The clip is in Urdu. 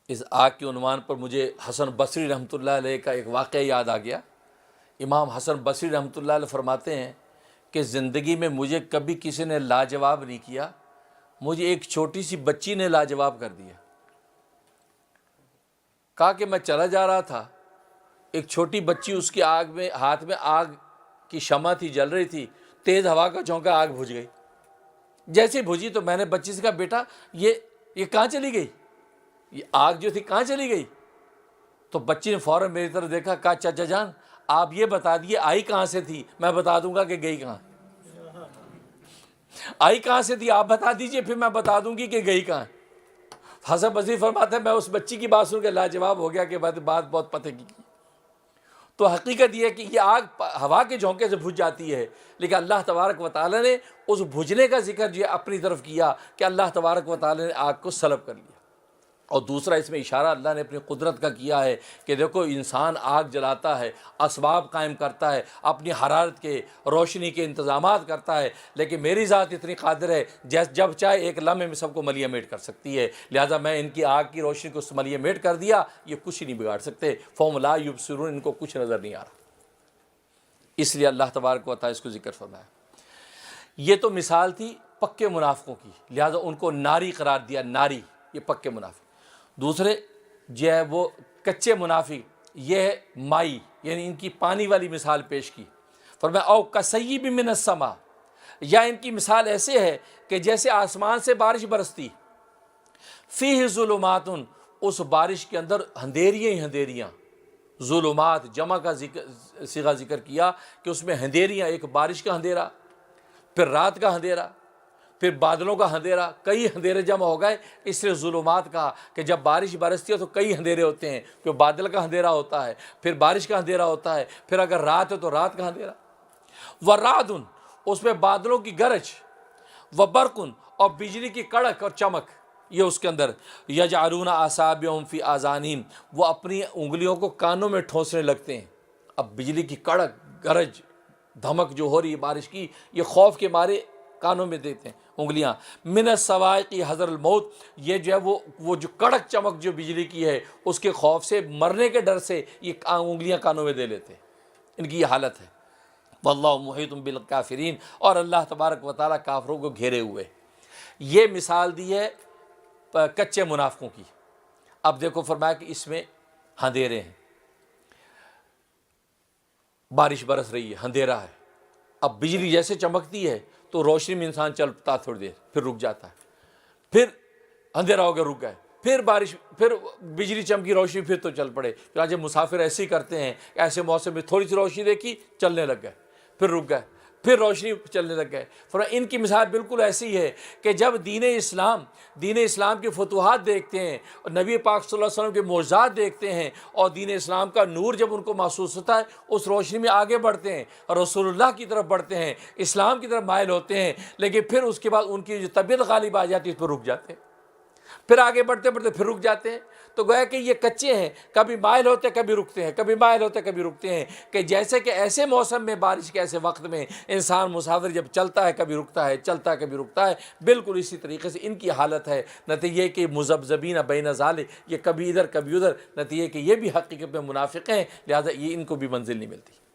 اس آگ کے عنوان پر مجھے حسن بصری رحمۃ اللہ علیہ کا ایک واقعہ یاد آ گیا۔ امام حسن بصری رحمۃ اللہ علیہ فرماتے ہیں کہ زندگی میں مجھے کبھی کسی نے لاجواب نہیں کیا، مجھے ایک چھوٹی سی بچی نے لاجواب کر دیا۔ کہا کہ میں چلا جا رہا تھا، ایک چھوٹی بچی، اس کی آگ میں، ہاتھ میں آگ کی شمع تھی، جل رہی تھی، تیز ہوا کا جھونکا، آگ بجھ گئی۔ جیسے بجھی تو میں نے بچی سے کہا بیٹا یہ کہاں چلی گئی، یہ آگ جو تھی کہاں چلی گئی؟ تو بچی نے فوراً میری طرف دیکھا، کہا چچا جان آپ یہ بتا دیے آئی کہاں سے تھی، میں بتا دوں گا کہ گئی کہاں۔ آئی کہاں سے تھی آپ بتا دیجئے، پھر میں بتا دوں گی کہ گئی کہاں۔ حسن بصری فرماتا ہے میں اس بچی کی بات سن کے لاجواب ہو گیا کہ بات بہت پتہ کی۔ تو حقیقت یہ ہے کہ یہ آگ ہوا کے جھونکے سے بجھ جاتی ہے، لیکن اللہ تبارک و تعالیٰ نے اس بجھنے کا ذکر جو ہے اپنی طرف کیا کہ اللہ تبارک و تعالیٰ نے آگ کو سلب کر لیا۔ اور دوسرا اس میں اشارہ اللہ نے اپنی قدرت کا کیا ہے کہ دیکھو انسان آگ جلاتا ہے، اسباب قائم کرتا ہے، اپنی حرارت کے، روشنی کے انتظامات کرتا ہے، لیکن میری ذات اتنی قادر ہے جب چاہے ایک لمحے میں سب کو ملیہ میٹ کر سکتی ہے، لہٰذا میں ان کی آگ کی روشنی کو ملیہ میٹ کر دیا، یہ کچھ نہیں بگاڑ سکتے۔ فَهُمْ لَا يُبْصِرُونَ، ان کو کچھ نظر نہیں آ رہا۔ اس لیے اللہ تبارک و تعالیٰ اس کو ذکر فرمایا۔ یہ تو مثال تھی پکے منافقوں کی، لہٰذا ان کو ناری قرار دیا، ناری، یہ پکے منافق۔ دوسرے جو ہے وہ کچے منافق، یہ ہے مائی، یعنی ان کی پانی والی مثال پیش کی۔ فرمایا او کصیب من السماء، یا ان کی مثال ایسے ہے کہ جیسے آسمان سے بارش برستی، فیہ ظلمات، اس بارش کے اندر اندھیریاں ہی اندھیریاں، ظلمات جمع کا صیغہ ذکر کیا کہ اس میں اندھیریاں، ایک بارش کا اندھیرا، پھر رات کا اندھیرا، پھر بادلوں کا اندھیرا، کئی اندھیرے جمع ہو گئے، اس لیے ظلمات کہا کہ جب بارش برستی ہے تو کئی اندھیرے ہوتے ہیں، کہ بادل کا اندھیرا ہوتا ہے، پھر بارش کا اندھیرا ہوتا ہے، پھر اگر رات ہے تو رات کا اندھیرا۔ ورعد، اس میں بادلوں کی گرج، وبرق، اور بجلی کی کڑک اور چمک، یہ اس کے اندر، یجعلون اصابعهم فی آذانہم، وہ اپنی انگلیوں کو کانوں میں ٹھونسنے لگتے ہیں۔ اب بجلی کی کڑک، گرج، دھمک جو ہو رہی ہے بارش کی، یہ خوف کے مارے کانوں میں دیتے ہیں انگلیاں۔ من الصواعق حذر الموت، یہ جو ہے وہ جو کڑک چمک جو بجلی کی ہے، اس کے خوف سے، مرنے کے ڈر سے یہ انگلیاں کانوں میں دے لیتے ہیں۔ ان کی یہ حالت ہے۔ واللہ محیط بالکافرین، اور اللہ تبارک و تعالیٰ کافروں کو گھیرے ہوئے۔ یہ مثال دی ہے کچے منافقوں کی۔ اب دیکھو فرمایا کہ اس میں اندھیرے ہیں، بارش برس رہی ہے، اندھیرا ہے، اب بجلی جیسے چمکتی ہے تو روشنی میں انسان چلتا تھوڑی دیر، پھر رک جاتا ہے، پھر اندھیرا ہو گیا، رک گئے، پھر بارش، پھر بجلی چمکی، روشنی، پھر تو چل پڑے۔ چنانچہ مسافر ایسے ہی کرتے ہیں، ایسے موسم میں تھوڑی سی روشنی دیکھی، چلنے لگ گئے، پھر رک گئے، پھر روشنی چلنے لگ گئے۔ فرمایا ان کی مثال بالکل ایسی ہے کہ جب دین اسلام کی فتوحات دیکھتے ہیں، اور نبی پاک صلی اللہ علیہ وسلم کے معجزات دیکھتے ہیں، اور دین اسلام کا نور جب ان کو محسوس ہوتا ہے، اس روشنی میں آگے بڑھتے ہیں، اور رسول اللہ کی طرف بڑھتے ہیں، اسلام کی طرف مائل ہوتے ہیں، لیکن پھر اس کے بعد ان کی جو طبیعت غالب آ جاتی ہے، اس پر رک جاتے ہیں، پھر آگے بڑھتے بڑھتے پھر رک جاتے ہیں۔ تو گویا کہ یہ کچے ہیں، کبھی مائل ہوتے کبھی رکتے ہیں، کبھی مائل ہوتے کبھی رکتے ہیں، کہ جیسے کہ ایسے موسم میں، بارش کے ایسے وقت میں انسان مسافر جب چلتا ہے کبھی رکتا ہے، چلتا ہے کبھی رکتا ہے، بالکل اسی طریقے سے ان کی حالت ہے۔ نتیجہ کہ مذبذبین بین ذالک، یہ کبھی ادھر کبھی ادھر، نتیجہ کہ یہ بھی حقیقت میں منافق ہیں، لہٰذا یہ ان کو بھی منزل نہیں ملتی۔